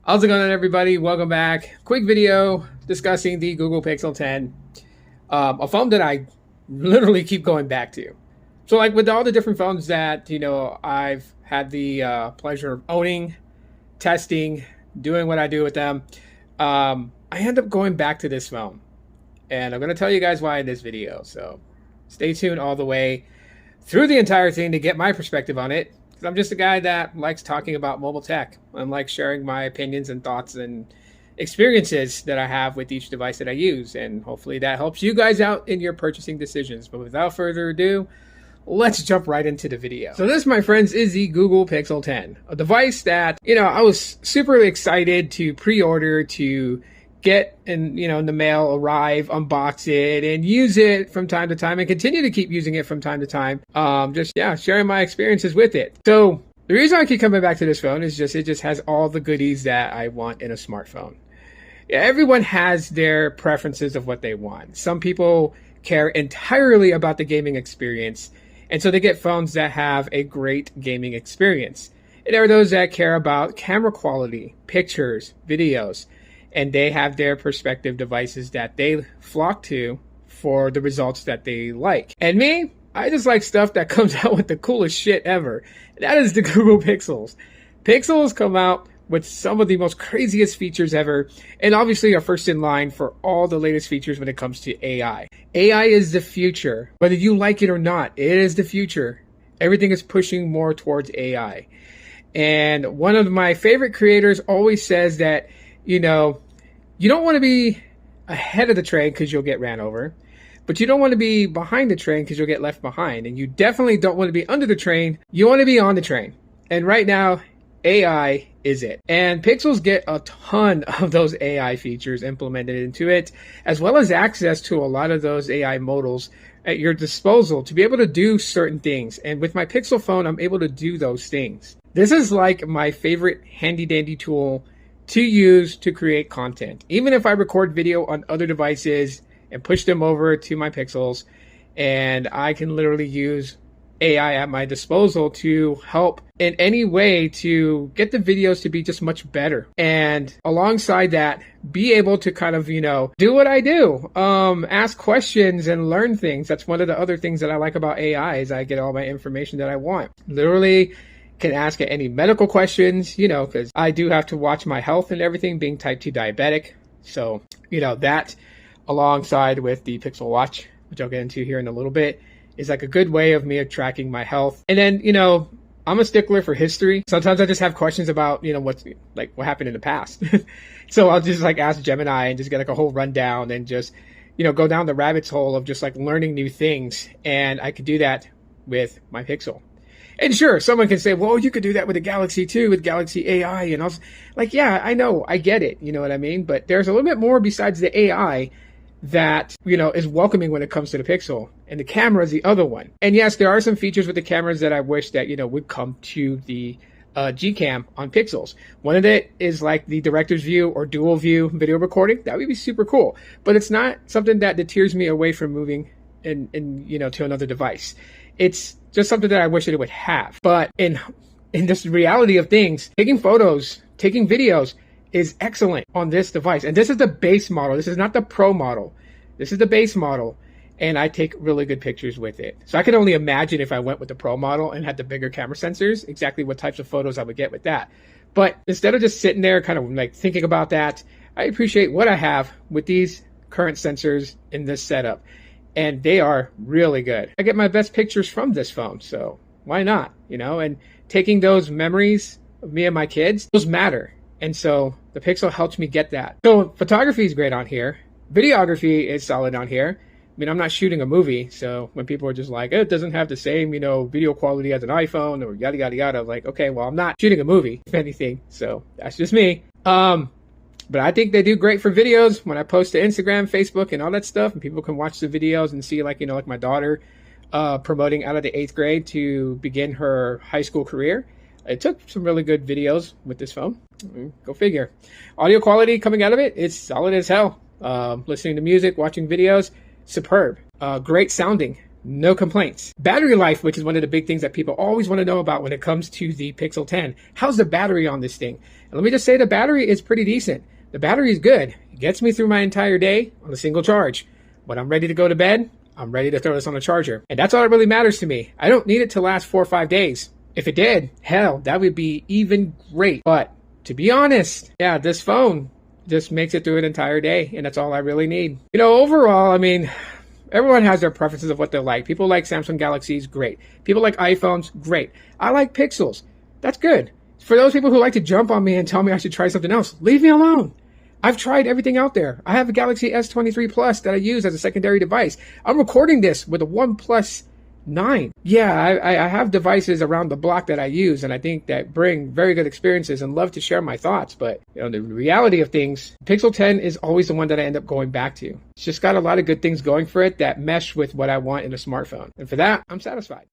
How's it going, everybody? Welcome back. Quick video discussing the Google Pixel 10, a phone that I literally keep going back to. So, like with all the different phones that I've had the pleasure of owning, testing, doing what I do with them, I end up going back to this phone, and I'm going to tell you guys why in this video. So, stay tuned all the way through the entire thing to get my perspective on it. I'm just a guy that likes talking about mobile tech and like sharing my opinions and thoughts and experiences that I have with each device that I use. And hopefully that helps you guys out in your purchasing decisions. But without further ado, let's jump right into the video. So this, my friends, is the Google Pixel 10, a device that, I was super excited to pre-order, to get in the mail, arrive, unbox it, and use it from time to time, and continue to keep using it from time to time. Sharing my experiences with it. So the reason I keep coming back to this phone is it just has all the goodies that I want in a smartphone. Yeah, everyone has their preferences of what they want. Some people care entirely about the gaming experience, and so they get phones that have a great gaming experience. And there are those that care about camera quality, pictures, videos, and they have their perspective devices that they flock to for the results that they like. And me, I just like stuff that comes out with the coolest shit ever. That is the Google Pixels. Pixels come out with some of the most craziest features ever, and obviously are first in line for all the latest features when it comes to AI. AI is the future. Whether you like it or not, it is the future. Everything is pushing more towards AI. And one of my favorite creators always says that, you don't want to be ahead of the train because you'll get ran over, but you don't want to be behind the train because you'll get left behind. And you definitely don't want to be under the train. You want to be on the train. And right now, AI is it. And Pixels get a ton of those AI features implemented into it, as well as access to a lot of those AI modals at your disposal to be able to do certain things. And with my Pixel phone, I'm able to do those things. This is like my favorite handy dandy tool to use to create content. Even if I record video on other devices and push them over to my Pixels, and I can literally use AI at my disposal to help in any way to get the videos to be just much better. And alongside that, be able to kind of, do what I do, ask questions and learn things. That's one of the other things that I like about AI is I get all my information that I want. Literally, can ask any medical questions, because I do have to watch my health and everything, being type 2 diabetic. So, that alongside with the Pixel Watch, which I'll get into here in a little bit, is like a good way of me tracking my health. And then, I'm a stickler for history. Sometimes I just have questions about, what happened in the past. So I'll just ask Gemini and just get a whole rundown and just, go down the rabbit's hole of just learning new things. And I could do that with my Pixel. And sure, someone can say, well, you could do that with the Galaxy too, with Galaxy AI. And I was like, yeah, I know, I get it. You know what I mean? But there's a little bit more besides the AI that, is welcoming when it comes to the Pixel. And the camera is the other one. And yes, there are some features with the cameras that I wish that, would come to the Gcam on Pixels. One of it is like the director's view or dual view video recording. That would be super cool. But it's not something that deters me away from moving to another device. It's just something that I wish that it would have. But in this reality of things, taking photos, taking videos is excellent on this device. And this is the base model. This is not the Pro model. This is the base model. And I take really good pictures with it. So I can only imagine if I went with the Pro model and had the bigger camera sensors, exactly what types of photos I would get with that. But instead of just sitting there kind of thinking about that, I appreciate what I have with these current sensors in this setup. And they are really good. I get my best pictures from this phone, so why not? And taking those memories of me and my kids, those matter. And so the Pixel helps me get that. So photography is great on here. Videography is solid on here. I mean, I'm not shooting a movie, so when people are just like, it doesn't have the same, video quality as an iPhone or yada, yada, yada, I'm like, okay, well, I'm not shooting a movie, if anything. So that's just me. But I think they do great for videos when I post to Instagram, Facebook, and all that stuff. And people can watch the videos and see, like my daughter promoting out of the 8th grade to begin her high school career. It took some really good videos with this phone. Go figure. Audio quality coming out of it, it's solid as hell. Listening to music, watching videos, superb. Great sounding. no complaints. Battery life, which is one of the big things that people always want to know about when it comes to the Pixel 10. How's the battery on this thing? And let me just say the battery is pretty decent. The battery is good. It gets me through my entire day on a single charge. When I'm ready to go to bed, I'm ready to throw this on a charger. And that's all that really matters to me. I don't need it to last 4 or 5 days. If it did, hell, that would be even great. But to be honest, yeah, this phone just makes it through an entire day, and that's all I really need. You know, overall, I mean, everyone has their preferences of what they like. People like Samsung Galaxies, great. People like iPhones, great. I like Pixels. That's good. For those people who like to jump on me and tell me I should try something else, leave me alone. I've tried everything out there. I have a Galaxy S23 Plus that I use as a secondary device. I'm recording this with a OnePlus 9. Yeah, I have devices around the block that I use, and I think that bring very good experiences and love to share my thoughts. But you know, the reality of things, Pixel 10 is always the one that I end up going back to. It's just got a lot of good things going for it that mesh with what I want in a smartphone. And for that, I'm satisfied.